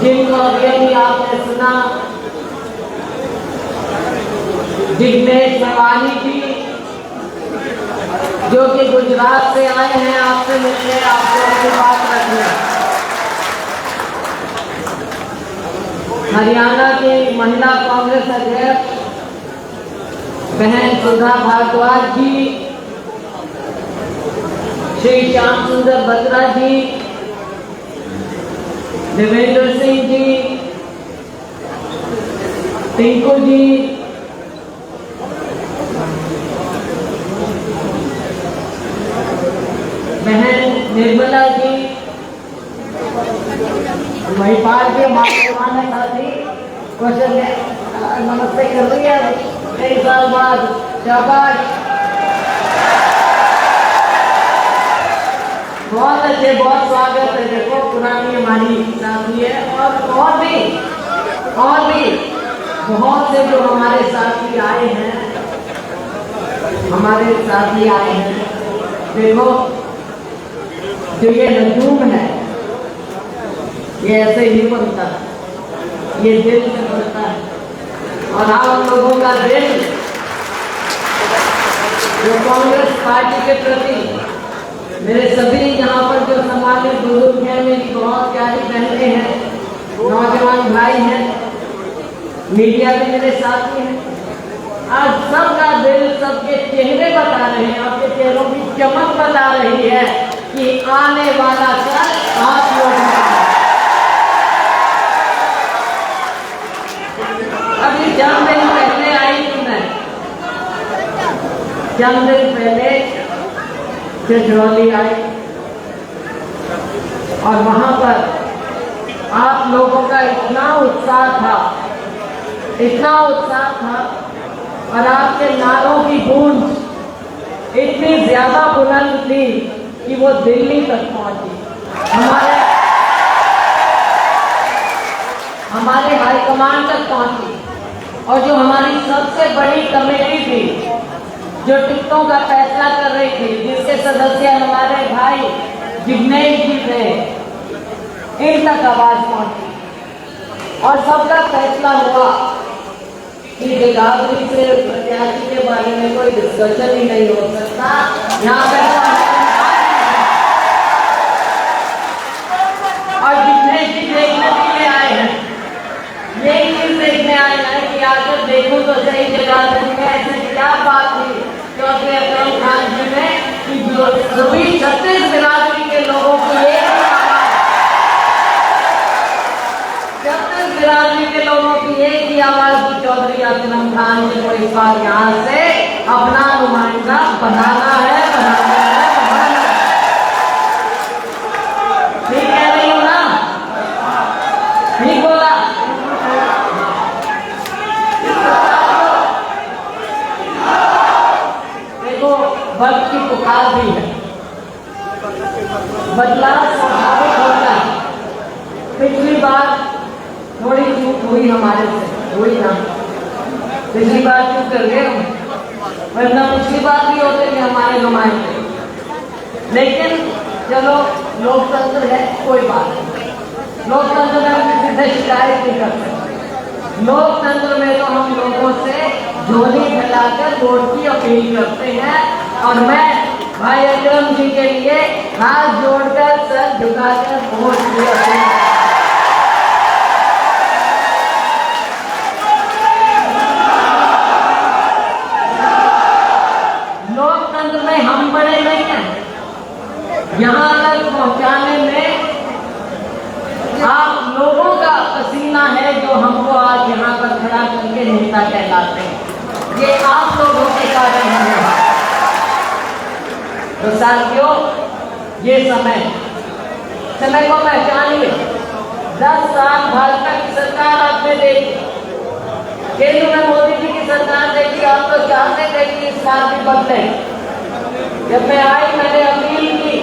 जिनको अभी आपने सुना, जिग्नेश मेवानी जी जो कि गुजरात से आए हैं आपसे मिलने, आपको अपनी बात रखने। हरियाणा की महिला कांग्रेस अध्यक्ष बहन सुधा भारद्वाज जी, श्री श्याम सुंदर बत्रा जी, देवेंद्र सिंह जी, टिंकू जी, बहन निर्मला जी, महिपाल जी, हमारे साथी क्वेश्चन नमस्ते कर रही है कई साल बाद, शाबाश, बहुत अच्छे, बहुत स्वागत है। देखो पुरानी हमारी साथी है और भी बहुत से जो हमारे साथी आए हैं, देखो जो ये नजूम है ये ऐसे ही बनता है, ये दिल से बनता है। और आप लोगों का दिल जो कांग्रेस पार्टी के प्रति, मेरे सभी यहाँ पर जो समाज बुजुर्ग हैं, मेरी बहुत प्यारी बहनें हैं, नौजवान भाई हैं, मीडिया में मेरे साथी हैं, आज सबका दिल, सबके चेहरे बता रहे हैं, आपके चेहरों की चमक बता रही है कि आने वाला कल आप लोग। अभी चंद दिन पहले आई थी मैं, चंद दिन पहले गजरौली आई और वहां पर आप लोगों का इतना उत्साह था और आपके नारों की गूंज इतनी ज्यादा बुलंद थी कि वो दिल्ली तक पहुंची। हमारे हाईकमान तक पहुंची। और जो हमारी सबसे बड़ी कमेटी थी जो टिकटों का फैसला कर रही थी, जिसके सदस्य हमारे भाई जिग्नेश जी थे, इन तक आवाज पहुंची और सबका फैसला हुआ कि जगाधरी से प्रत्याशी के बारे में कोई डिस्कशन ही नहीं हो सकता। यहाँ पे और जिग्नेश जी देखने के लिए आए हैं, यही चीज देखने आए हैं कि आकर देखूं तो सही जगाधरी में ऐसे क्या बात थी, क्योंकि अकरम खान जी ने सभी 36 बिरादरी के लोगों को एक ही आवाज की चौधरी अकरम खान जी को इस बार यहाँ से अपना नुमाइंदा बनाना है। ठीक कह रही हूँ ना? ठीक बोला? देखो वक्त की पुकार भी है, बदलाव स्वाभाविक होता है। पिछली बार थोड़ी चूक हुई हमारे से, हुई ना, पिछली बार चूक कर गए, वरना पिछली बार भी होते थे हमारे नुमाइंदे। लेकिन चलो लोकतंत्र है, कोई बात नहीं, लोकतंत्र में हम किसी से शिकायत नहीं करते। लोकतंत्र में तो हम लोगों से झोली फैलाकर वोट की अपील करते हैं और मैं भाई अकरम जी के लिए हाथ जोड़कर, सर झुकाकर वोट की अपील। लोकतंत्र में हम बड़े नहीं हैं, यहाँ तक पहुंचाने में आप लोगों का पसीना है जो हमको आज यहाँ पर खड़ा करके नेता कहलाते हैं। ये आप लोगों के कारण है। तो साथियों, ये समय को पहचानिए। 10 साल भाजपा की सरकार आपने देखी, केंद्र में मोदी जी की सरकार देखी, आप तो चाहते थे कि इस बार भी बदले। जब मैं आई, मैंने अपील की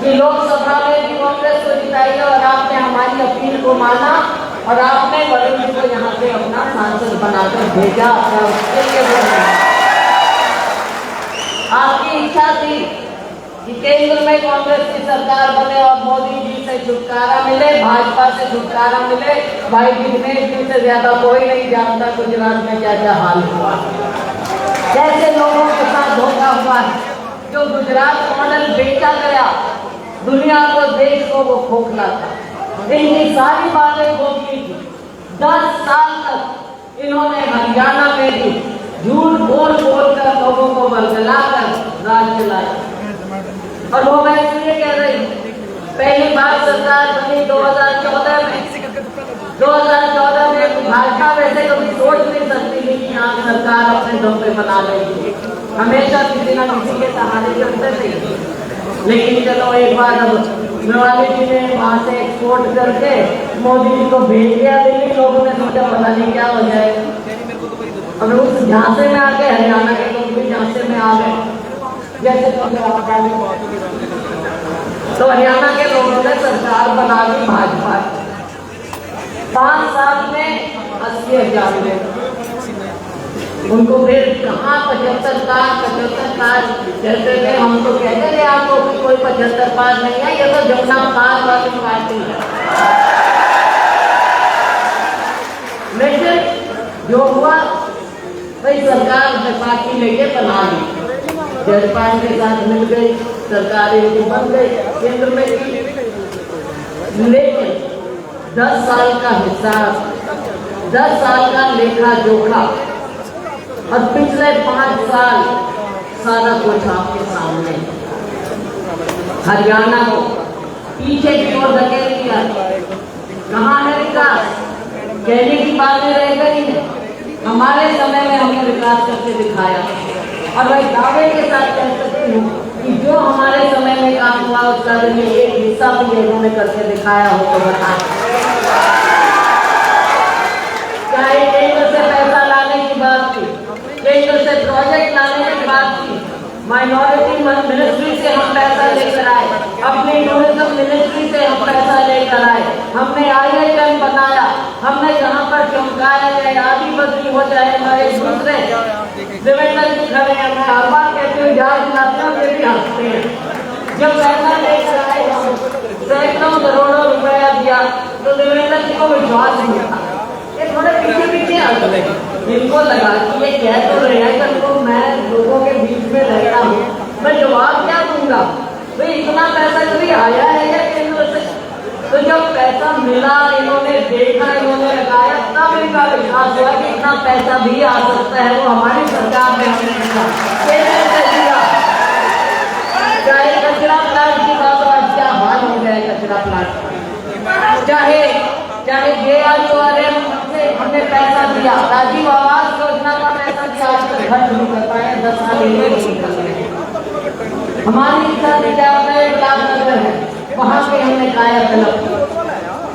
कि लोकसभा में भी कांग्रेस को जिताइए और आपने हमारी अपील को माना और आपने वरुण जी को यहाँ से अपना सांसद बनाकर भेजा। आपकी इच्छा थी कि केंद्र में कांग्रेस की सरकार बने और मोदी जी से छुटकारा मिले, भाजपा से छुटकारा मिले। भाई विघ्नेश जी से ज्यादा कोई नहीं जानता गुजरात में क्या क्या हाल हुआ, कैसे लोगों के साथ धोखा हुआ। जो गुजरात मॉडल बेचा गया दुनिया को, देश को, वो खोखला था। इनकी सारी बातें खोखली थी। 10 साल तक इन्होंने हरियाणा में भी झूठ बोल बोल कर लोगों को बरगलाकर राज चलाया। और वो मैं इसलिए कह रही हूँ, पहली बार सरकार बनी 2014 में। 2014 में भाजपा वैसे कभी सोच नहीं सकती थी कि यहाँ सरकार अपने दम पे बना लेगी, हमेशा किसी न किसी के सहारे चलते थे। लेकिन चलो एक बार अब मेवाली जी ने वहाँ से एक्सपोर्ट करके मोदी जी को भेज दिया दिल्ली। लोगों ने सोचा पता नहीं क्या हो जाएगा। अब उस झांसे में आके हरियाणा के लोग भी झांसे में आ गए, जैसे तो हरियाणा के लोगों ने सरकार बना दी भाजपा। 5 साल में 80,000 में उनको फिर कहाँ 75 पार कहते थे। हम तो कहते थे आपको कि कोई 75 पार नहीं है, ये तो जमुना पार वाली पार्टी है। लेकिन जो हुआ भाई सरकार पार्टी लेके बना ली, जयपाल के साथ मिल गई, सरकार इनकी बन गई केंद्र में की। लेकिन 10 साल का हिसाब, 10 साल का लेखा जोखा और पिछले 5 साल सारा कुछ आपके सामने। हरियाणा को पीछे की ओर धकेल दिया। कहाँ है विकास? कहने की बातें रह गई है। हमारे समय में हमने विकास करके दिखाया और वही दावे के साथ कह सकती हूँ कि जो हमारे समय में काम हुआ उसका एक हिस्सा भी इन्होंने करके दिखाया हो तो बताएं। चाहे केंद्र से पैसा लाने की बात थी, केंद्र से प्रोजेक्ट लाने की बात थी, माइनॉरिटी मिनिस्ट्री से हम पैसा लेकर आए, अपनी टूरिज्म मिनिस्ट्री से हम पैसा लेकर आए, हमने IIM बनाया, हमने जहाँ पर चमकाया जाए, आदि बदली हो जाए हमारे दूसरे देवेंद्र जी खड़े हैं। मैं हर बार कहती हूँ जहाज नाचना पे भी हंसते हैं। जब पैसा लेकर आए सैकड़ों करोड़ों रुपया दिया तो देवेंद्र जी को विश्वास नहीं था। ये थोड़े पीछे पीछे आते लगे, इनको लगा कि ये कह तो रहे हैं कि तो मैं लोगों के बीच में रहता हूँ, मैं जवाब क्या दूंगा भाई, इतना पैसा कभी आया है या केंद्र से? तो जब पैसा मिला, इन्होंने देखा, इन्होंने लगाया, तब इनका विश्वास हुआ कि इतना पैसा भी आ सकता है। वो हमारी सरकार ने हमने दिया। चाहे कचरा प्लांट की बात हो, आज क्या हाल हो गया है कचरा प्लांट। चाहे JRURM से हमने पैसा दिया, राजीव आवास योजना का पैसा दिया, आज तक खर्च नहीं कर पाए, 10 साल हमारी इच्छा थी रामनगर है, वहाँ पे हमने काया तलब।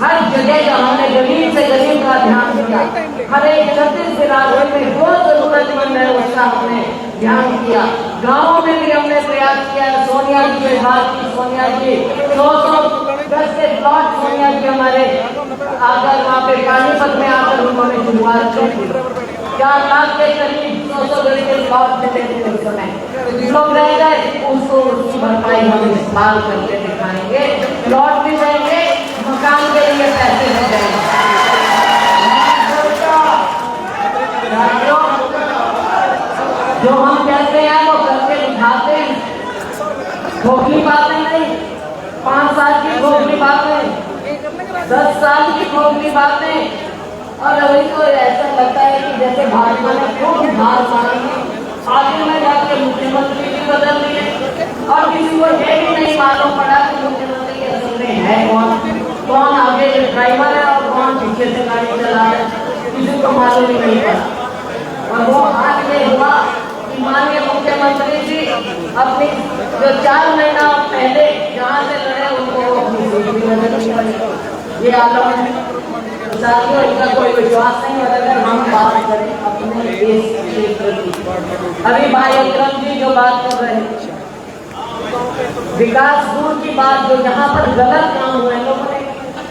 हर जगह का हमने गरीब से गरीब का ध्यान दिया, हर एक 36 इलाके में जो जरूरतमंद है उसका हमने ध्यान किया। गाँव में भी हमने प्रयास किया। सोनिया जी के बात की, सोनिया जी 200 गज के प्लॉट सोनिया जी हमारे आकर वहाँ पे पानीपत में आकर उन्होंने शुरुआत की। 4 लाख के करीब 200 गज के प्लॉट मिले थे उस समय। लोग रह गए, उसको उसकी भरपाई हम इस साल करके दिखाएंगे। प्लॉट भी देंगे, मकान के लिए पैसे भी देंगे। जो हम कहते हैं वो करके दिखाते हैं, खोखली बातें नहीं। 5 साल की खोखली बातें, 10 साल की खोखली बातें। और अभी तो ऐसा लगता है कि जैसे भाजपा ने खूब हार मारी, आगे में जाके मुख्यमंत्री भी बदल दिए और किसी को ये भी नहीं मालूम पड़ा कि मुख्यमंत्री असल में है कौन आगे ड्राइवर है और कौन पीछे से गाड़ी चला रहा है, किसी को मालूम ही नहीं पड़ा। और वो आज ये हुआ कि माननीय मुख्यमंत्री जी अपनी जो 4 महीना पहले जहाँ से लड़े उनको अपनी सीट भी बदलनी पड़ी। ये आलम है साथियों, इनका कोई विश्वास नहीं। और अगर हम बात करें अपने देश के प्रति, अभी भाई अकरम जी जो बात कर रहे हैं, विकास दूर की बात, जो जहाँ पर गलत काम हुए लोगों ने,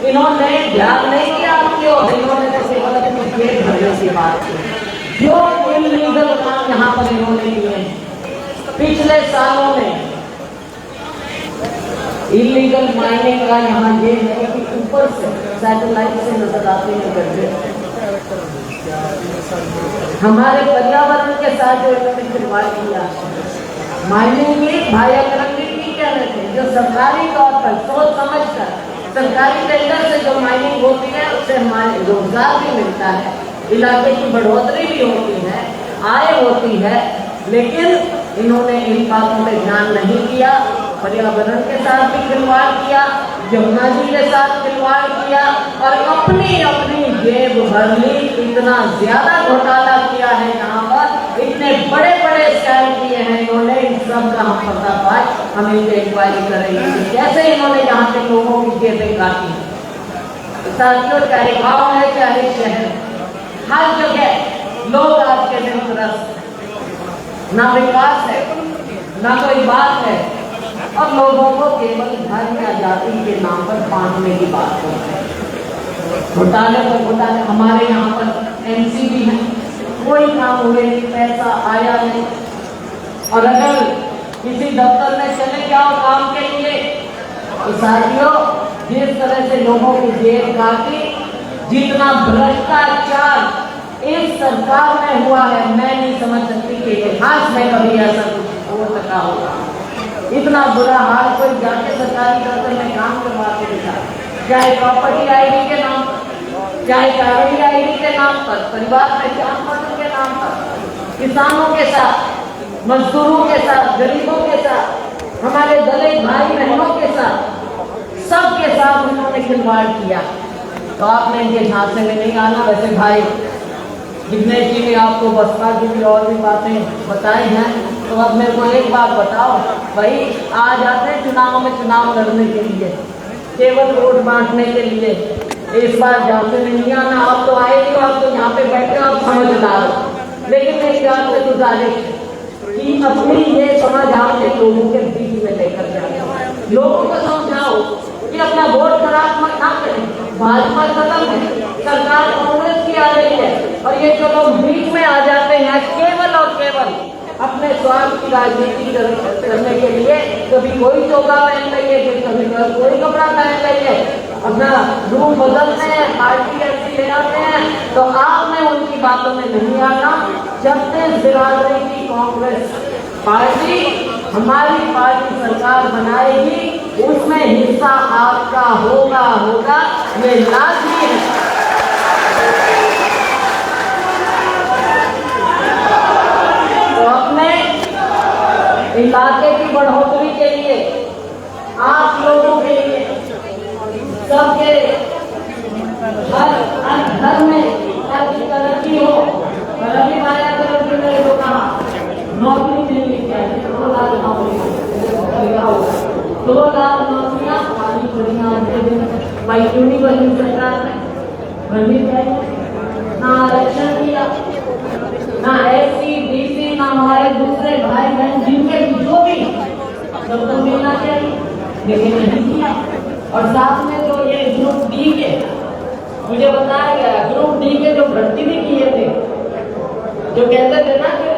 इन्होंने ध्यान नहीं किया। इन्होंने जैसे गलत में खेत भरने की बात की, जो इल्लीगल काम यहाँ पर इन्होंने किए हैं पिछले सालों में, इलीगल माइनिंग का यहाँ ये है कि ऊपर से सैटेलाइट से नजर आते हैं गड्ढे, हमारे पर्यावरण के साथ जो इन्होंने खिलवाड़ किया। माइनिंग में भाई अकरंगी की कह रहे थे, जो सरकारी तौर पर सोच समझ कर सरकारी टेंडर से जो माइनिंग होती है उससे हमारे रोजगार भी मिलता है, इलाके की बढ़ोतरी भी होती है, आय होती है, लेकिन इन्होंने इन बातों पे ध्यान नहीं किया। पर्यावरण के साथ भी खिलवाड़ किया, यमुना जी के साथ खिलवाड़ किया और अपनी अपनी जेब भर ली। इतना ज्यादा घोटाला किया है यहाँ पर, इतने बड़े बड़े स्कैम किए हैं इन्होंने, इन सब का हम पर्दाफाश हम इनकी इंक्वायरी करेंगे कैसे इन्होंने यहाँ के लोगों की जेबें काटी। साथियों, चाहे गाँव है चाहे शहर, हर जगह लोग आज के दिन त्रस्त, ना विकास है ना कोई बात है, और लोगों को केवल धर्म या जाति के नाम पर बांटने की बात करते हैं। घोटाले पर घोटाले, हमारे यहाँ पर एनसीबी है, कोई काम हुए नहीं, पैसा आया नहीं। और अगर किसी दफ्तर में चले जाओ काम के लिए तो साथियों, जिस तरह से लोगों की जेब काटी, जितना भ्रष्टाचार इस सरकार में हुआ है, मैं नहीं समझ सकती कि इतिहास में कभी ऐसा कुछ हो सका होगा। इतना बुरा हाल कोई जाके सरकारी दफ्तर में काम करवा के दिखा, चाहे प्रॉपर्टी आईडी के नाम पर, चाहे कागजी आईडी के नाम पर, परिवार पहचान पत्र के नाम पर, किसानों के साथ, मजदूरों के साथ, गरीबों के साथ, हमारे दलित भाई बहनों के साथ, सबके साथ उन्होंने खिलवाड़ किया। तो आपने इनके झांसे में नहीं आना। वैसे भाई जिग्नेश जी ने आपको बसपा की भी और भी बातें बताई हैं, तो अब मेरे को एक बात बताओ, भाई आ जाते हैं चुनाव में चुनाव लड़ने के लिए, केवल वोट बांटने के लिए, इस बार झांसे में नहीं आना। आप तो आए नहीं, आप तो यहाँ पे बैठे आप समझदार, लेकिन मेरी आपसे गुजारिश कि अपनी ये समझ आपके लोगों के बीच में लेकर जाए, लोगों को समझाओ कि अपना वोट खराब मत ना करें। भाजपा खत्म है, सरकार कांग्रेस की आ रही है, और ये जो लोग बीच में आ जाते हैं केवल और केवल अपने स्वार्थ की राजनीति करने के लिए, कभी कोई चौका पहन लेंगे, कभी कोई कपड़ा पहन लेंगे, अपना रूप बदलते हैं, पार्टी ऐसी ले आते हैं। तो आपने उनकी बातों में नहीं आना। छत्तीस बिरादरी की कांग्रेस पार्टी हमारी पार्टी सरकार बनाएगी, उसमें हिस्सा आपका होगा, ये लाजमी है। तो अपने इलाके की बढ़ोतरी के लिए, आप लोगों के लिए, सबके हर घर में तरक्की हो। रवि माया तरक्की ने जो कहा, नौकरी मिलनी चाहिए, 2 लाख नौकरी, 2 लाख नौकरियां पानी बढ़िया भाई क्यों नहीं बनी सरकार ने, बननी चाहिए। ना आरक्षण किया, ना एससी बीसी, ना हमारे दूसरे भाई बहन जिनके जो भी सबको मिलना चाहिए, लेकिन नहीं किया। और साथ में तो ये ग्रुप डी के, मुझे बताया गया ग्रुप डी के जो भर्ती भी किए थे, जो कहते थे ना कि